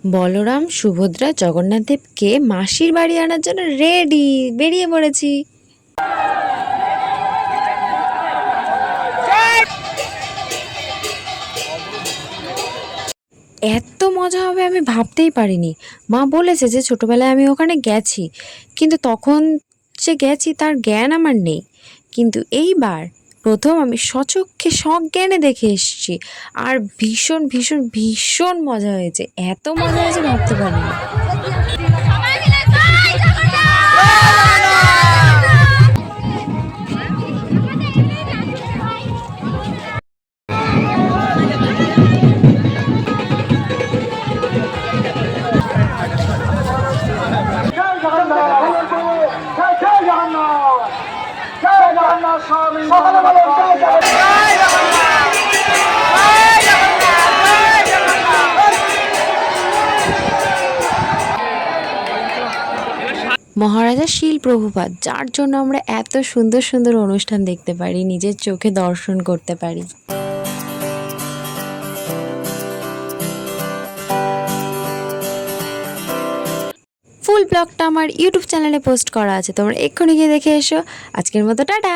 বলরাম, সুভদ্রা, জগন্নাথ দেবকে মাসির বাড়ি আনার জন্য রেডি, বেরিয়ে পড়েছি। এত মজা হবে আমি ভাবতেই পারিনি। মা বলেছে যে ছোটবেলায় আমি ওখানে গেছি, কিন্তু তখন যে গেছি তার জ্ঞান আমার নেই। কিন্তু এইবার প্রথম আমি সচক্ষে সজ্ঞানে দেখে এসেছি, আর ভীষণ ভীষণ ভীষণ মজা হয়েছে। এত মজা হয়েছে ভাবতে পারিনি। মহারাজা শীল প্রভুপাদ, যার জন্য আমরা এত সুন্দর সুন্দর অনুষ্ঠান দেখতে পারি, নিজের চোখে দর্শন করতে পারি। ফুল ব্লগটা আমার ইউটিউব চ্যানেলে পোস্ট করা আছে, তোমরা এক্ষুনি গিয়ে দেখে এসো। আজকের মতো টাটা।